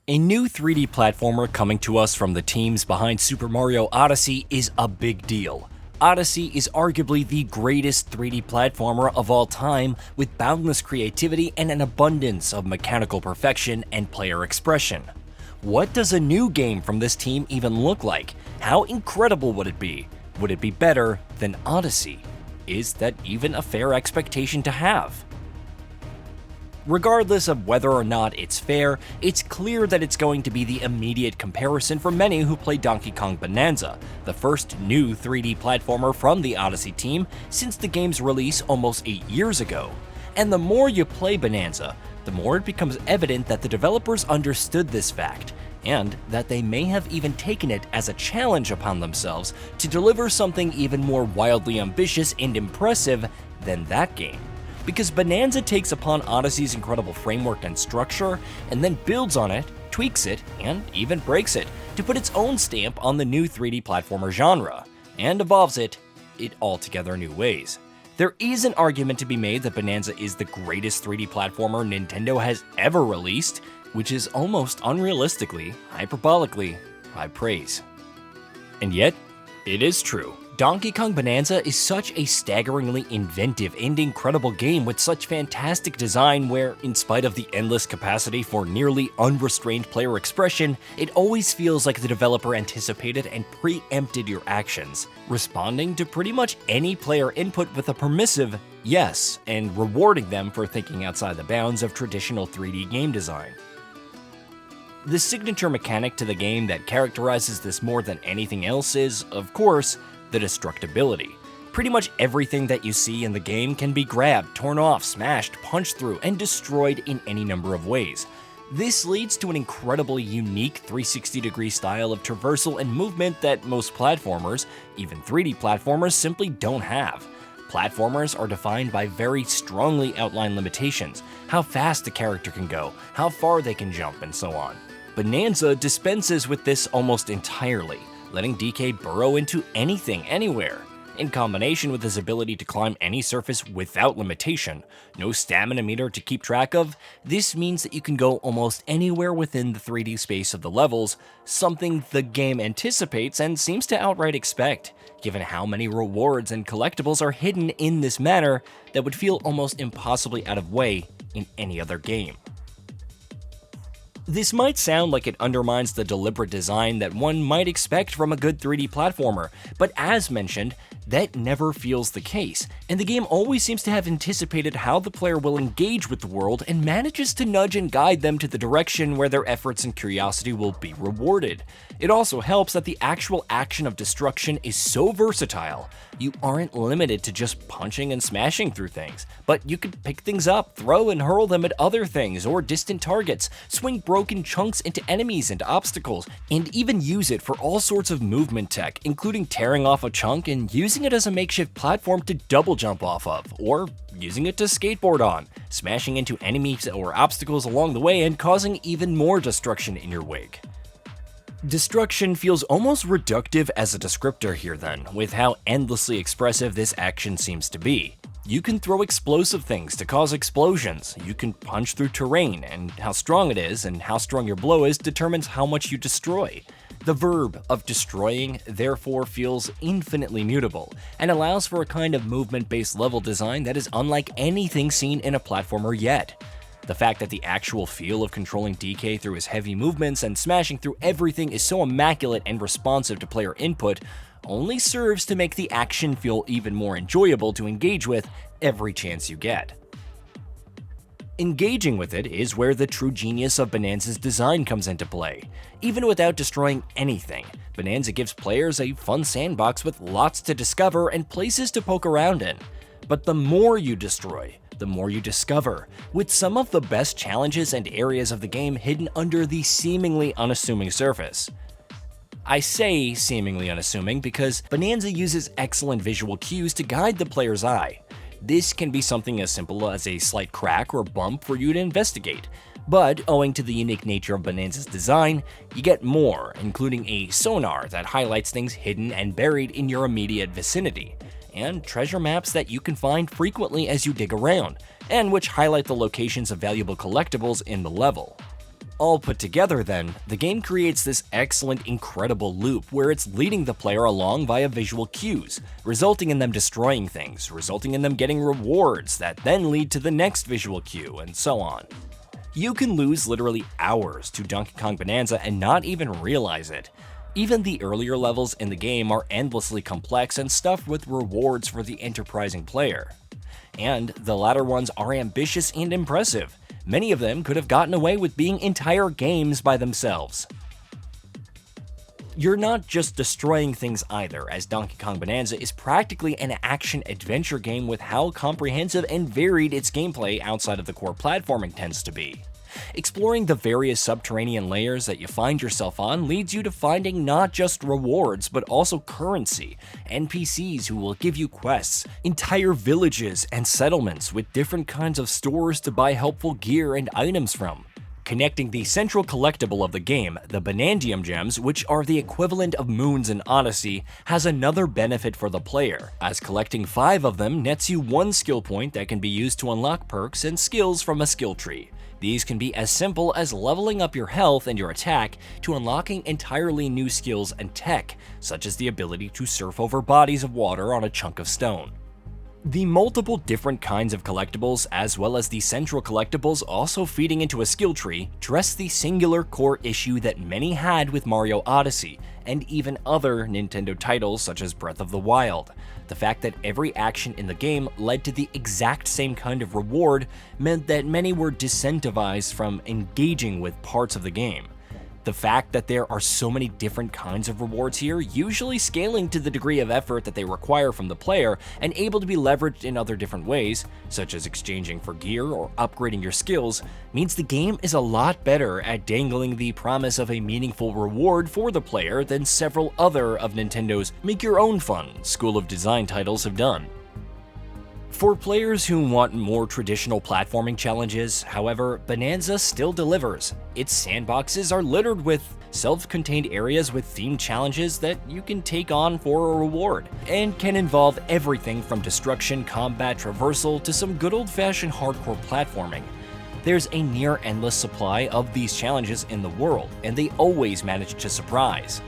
A new 3D platformer coming to us from the teams behind Super Mario Odyssey is a big deal. Odyssey is arguably the greatest 3D platformer of all time, with boundless creativity and an abundance of mechanical perfection and player expression. What does a new game from this team even look like? How incredible would it be? Would it be better than Odyssey? Is that even a fair expectation to have? Regardless of whether or not it's fair, it's clear that it's going to be the immediate comparison for many who play Donkey Kong Bananza, the first new 3D platformer from the Odyssey team since the game's release almost 8 years ago. And the more you play Bananza, the more it becomes evident that the developers understood this fact, and that they may have even taken it as a challenge upon themselves to deliver something even more wildly ambitious and impressive than that game. Because Bananza takes upon Odyssey's incredible framework and structure, and then builds on it, tweaks it, and even breaks it to put its own stamp on the new 3D platformer genre, and evolves it in altogether new ways. There is an argument to be made that Bananza is the greatest 3D platformer Nintendo has ever released, which is almost unrealistically, hyperbolically, high praise. And yet, it is true. Donkey Kong Bananza is such a staggeringly inventive and incredible game with such fantastic design where, in spite of the endless capacity for nearly unrestrained player expression, it always feels like the developer anticipated and pre-empted your actions, responding to pretty much any player input with a permissive yes, and rewarding them for thinking outside the bounds of traditional 3D game design. The signature mechanic to the game that characterizes this more than anything else is, of course, the destructibility. Pretty much everything that you see in the game can be grabbed, torn off, smashed, punched through, and destroyed in any number of ways. This leads to an incredibly unique 360-degree style of traversal and movement that most platformers, even 3D platformers, simply don't have. Platformers are defined by very strongly outlined limitations, how fast a character can go, how far they can jump, and so on. Bananza dispenses with this almost entirely, letting DK burrow into anything, anywhere. In combination with his ability to climb any surface without limitation, no stamina meter to keep track of, this means that you can go almost anywhere within the 3D space of the levels, something the game anticipates and seems to outright expect, given how many rewards and collectibles are hidden in this manner that would feel almost impossibly out of way in any other game. This might sound like it undermines the deliberate design that one might expect from a good 3D platformer, but as mentioned, that never feels the case, and the game always seems to have anticipated how the player will engage with the world and manages to nudge and guide them to the direction where their efforts and curiosity will be rewarded. It also helps that the actual action of destruction is so versatile. You aren't limited to just punching and smashing through things, but you can pick things up, throw and hurl them at other things or distant targets, swing broken chunks into enemies and obstacles, and even use it for all sorts of movement tech, including tearing off a chunk and using it as a makeshift platform to double jump off of, or using it to skateboard on, smashing into enemies or obstacles along the way and causing even more destruction in your wake. Destruction feels almost reductive as a descriptor here then, with how endlessly expressive this action seems to be. You can throw explosive things to cause explosions, you can punch through terrain, and how strong it is and how strong your blow is determines how much you destroy. The verb of destroying therefore feels infinitely mutable, and allows for a kind of movement-based level design that is unlike anything seen in a platformer yet. The fact that the actual feel of controlling DK through his heavy movements and smashing through everything is so immaculate and responsive to player input only serves to make the action feel even more enjoyable to engage with every chance you get. Engaging with it is where the true genius of Bananza's design comes into play. Even without destroying anything, Bananza gives players a fun sandbox with lots to discover and places to poke around in. But the more you destroy, the more you discover, with some of the best challenges and areas of the game hidden under the seemingly unassuming surface. I say seemingly unassuming because Bananza uses excellent visual cues to guide the player's eye. This can be something as simple as a slight crack or bump for you to investigate, but owing to the unique nature of Bananza's design, you get more, including a sonar that highlights things hidden and buried in your immediate vicinity, and treasure maps that you can find frequently as you dig around, and which highlight the locations of valuable collectibles in the level. All put together then, the game creates this excellent, incredible loop where it's leading the player along via visual cues, resulting in them destroying things, resulting in them getting rewards that then lead to the next visual cue, and so on. You can lose literally hours to Donkey Kong Bananza and not even realize it. Even the earlier levels in the game are endlessly complex and stuffed with rewards for the enterprising player. And the latter ones are ambitious and impressive. Many of them could have gotten away with being entire games by themselves. You're not just destroying things either, as Donkey Kong Bananza is practically an action-adventure game with how comprehensive and varied its gameplay outside of the core platforming tends to be. Exploring the various subterranean layers that you find yourself on leads you to finding not just rewards, but also currency, NPCs who will give you quests, entire villages and settlements with different kinds of stores to buy helpful gear and items from. Connecting the central collectible of the game, the Banandium Gems, which are the equivalent of moons in Odyssey, has another benefit for the player, as collecting 5 of them nets you 1 skill point that can be used to unlock perks and skills from a skill tree. These can be as simple as leveling up your health and your attack to unlocking entirely new skills and tech, such as the ability to surf over bodies of water on a chunk of stone. The multiple different kinds of collectibles, as well as the central collectibles also feeding into a skill tree, address the singular core issue that many had with Mario Odyssey, and even other Nintendo titles such as Breath of the Wild. The fact that every action in the game led to the exact same kind of reward meant that many were disincentivized from engaging with parts of the game. The fact that there are so many different kinds of rewards here, usually scaling to the degree of effort that they require from the player and able to be leveraged in other different ways, such as exchanging for gear or upgrading your skills, means the game is a lot better at dangling the promise of a meaningful reward for the player than several other of Nintendo's make-your-own-fun School of Design titles have done. For players who want more traditional platforming challenges, however, Bananza still delivers. Its sandboxes are littered with self-contained areas with themed challenges that you can take on for a reward, and can involve everything from destruction, combat, traversal, to some good old-fashioned hardcore platforming. There's a near-endless supply of these challenges in the world, and they always manage to surprise.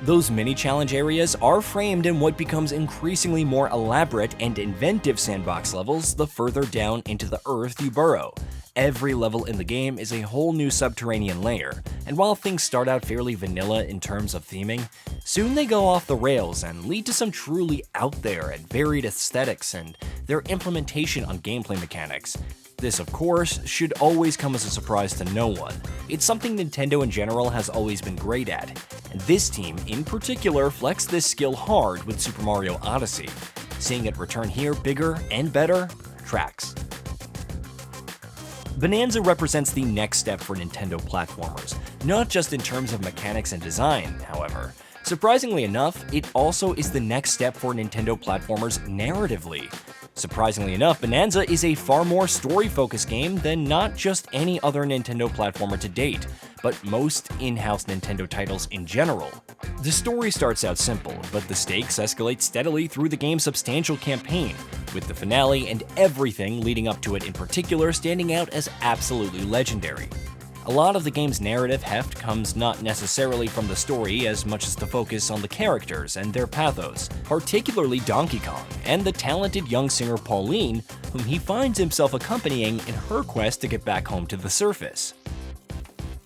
Those mini-challenge areas are framed in what becomes increasingly more elaborate and inventive sandbox levels the further down into the earth you burrow. Every level in the game is a whole new subterranean layer, and while things start out fairly vanilla in terms of theming, soon they go off the rails and lead to some truly out there and varied aesthetics and their implementation on gameplay mechanics. This, of course, should always come as a surprise to no one. It's something Nintendo in general has always been great at, and this team in particular flexed this skill hard with Super Mario Odyssey. Seeing it return here bigger and better tracks. Bananza represents the next step for Nintendo platformers, not just in terms of mechanics and design, however. Surprisingly enough, it also is the next step for Nintendo platformers narratively. Surprisingly enough, Bananza is a far more story-focused game than not just any other Nintendo platformer to date, but most in-house Nintendo titles in general. The story starts out simple, but the stakes escalate steadily through the game's substantial campaign, with the finale and everything leading up to it in particular standing out as absolutely legendary. A lot of the game's narrative heft comes not necessarily from the story as much as the focus on the characters and their pathos, particularly Donkey Kong and the talented young singer Pauline, whom he finds himself accompanying in her quest to get back home to the surface.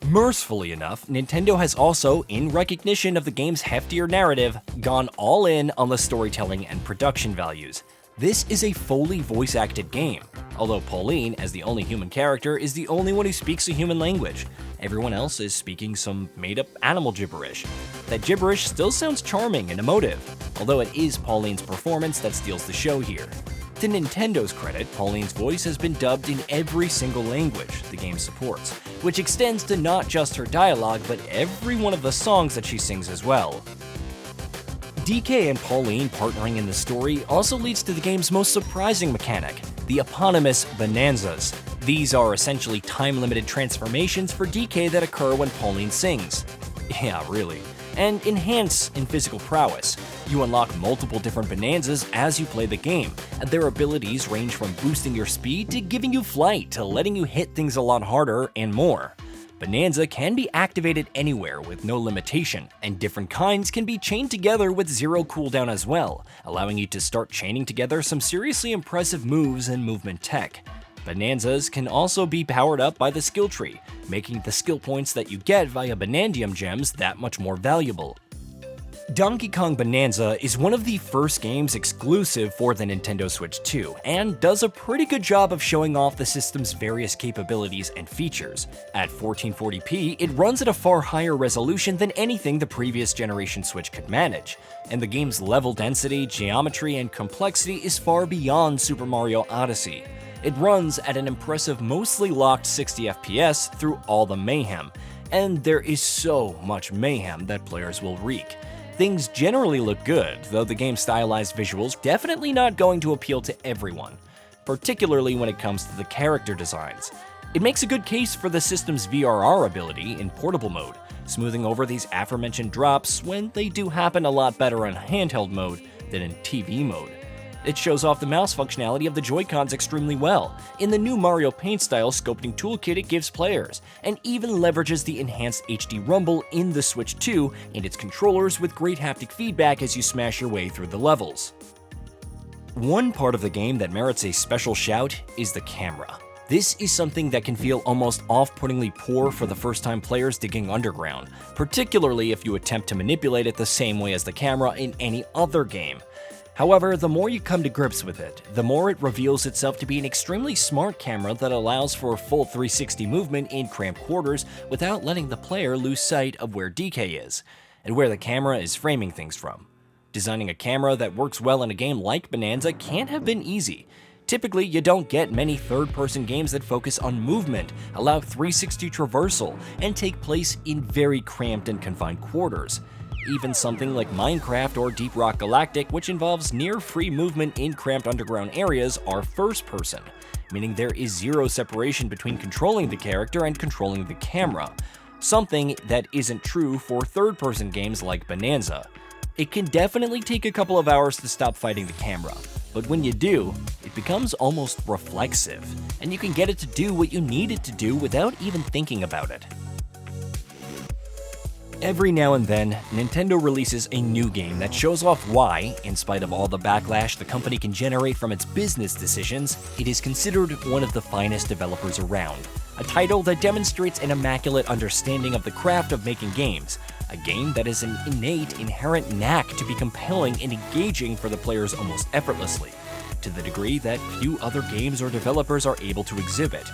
Mercifully enough, Nintendo has also, in recognition of the game's heftier narrative, gone all in on the storytelling and production values. This is a fully voice-acted game, although Pauline, as the only human character, is the only one who speaks a human language. Everyone else is speaking some made-up animal gibberish. That gibberish still sounds charming and emotive, although it is Pauline's performance that steals the show here. To Nintendo's credit, Pauline's voice has been dubbed in every single language the game supports, which extends to not just her dialogue, but every one of the songs that she sings as well. DK and Pauline partnering in the story also leads to the game's most surprising mechanic, the eponymous Bananzas. These are essentially time-limited transformations for DK that occur when Pauline sings. Yeah, really. And enhance in physical prowess. You unlock multiple different Bananzas as you play the game, and their abilities range from boosting your speed to giving you flight to letting you hit things a lot harder and more. Bananza can be activated anywhere with no limitation, and different kinds can be chained together with zero cooldown as well, allowing you to start chaining together some seriously impressive moves and movement tech. Bananzas can also be powered up by the skill tree, making the skill points that you get via Banandium gems that much more valuable. Donkey Kong Bananza is one of the first games exclusive for the Nintendo Switch 2, and does a pretty good job of showing off the system's various capabilities and features. At 1440p, it runs at a far higher resolution than anything the previous generation Switch could manage, and the game's level density, geometry, and complexity is far beyond Super Mario Odyssey. It runs at an impressive mostly locked 60 FPS through all the mayhem, and there is so much mayhem that players will wreak. Things generally look good, though the game's stylized visuals definitely not going to appeal to everyone, particularly when it comes to the character designs. It makes a good case for the system's VRR ability in portable mode, smoothing over these aforementioned drops when they do happen a lot better in handheld mode than in TV mode. It shows off the mouse functionality of the Joy-Cons extremely well in the new Mario Paint style sculpting toolkit it gives players, and even leverages the enhanced HD rumble in the Switch 2 and its controllers with great haptic feedback as you smash your way through the levels. One part of the game that merits a special shout is the camera. This is something that can feel almost off-puttingly poor for the first-time players digging underground, particularly if you attempt to manipulate it the same way as the camera in any other game. However, the more you come to grips with it, the more it reveals itself to be an extremely smart camera that allows for full 360 movement in cramped quarters without letting the player lose sight of where DK is, and where the camera is framing things from. Designing a camera that works well in a game like Bananza can't have been easy. Typically, you don't get many third-person games that focus on movement, allow 360 traversal, and take place in very cramped and confined quarters. Even something like Minecraft or Deep Rock Galactic, which involves near-free movement in cramped underground areas, are first-person, meaning there is zero separation between controlling the character and controlling the camera, something that isn't true for third-person games like Bananza. It can definitely take a couple of hours to stop fighting the camera, but when you do, it becomes almost reflexive, and you can get it to do what you need it to do without even thinking about it. Every now and then, Nintendo releases a new game that shows off why, in spite of all the backlash the company can generate from its business decisions, it is considered one of the finest developers around. A title that demonstrates an immaculate understanding of the craft of making games, a game that is an innate, inherent knack to be compelling and engaging for the players almost effortlessly, to the degree that few other games or developers are able to exhibit.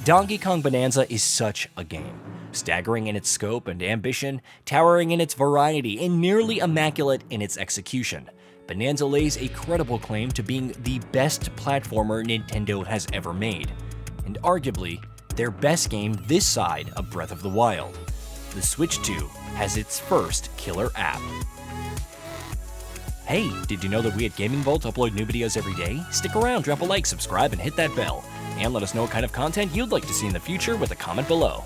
Donkey Kong Bananza is such a game. Staggering in its scope and ambition, towering in its variety, and nearly immaculate in its execution. Bananza lays a credible claim to being the best platformer Nintendo has ever made, and arguably, their best game this side of Breath of the Wild. The Switch 2 has its first killer app. Hey, did you know that we at GamingBolt upload new videos every day? Stick around, drop a like, subscribe, and hit that bell. And let us know what kind of content you'd like to see in the future with a comment below.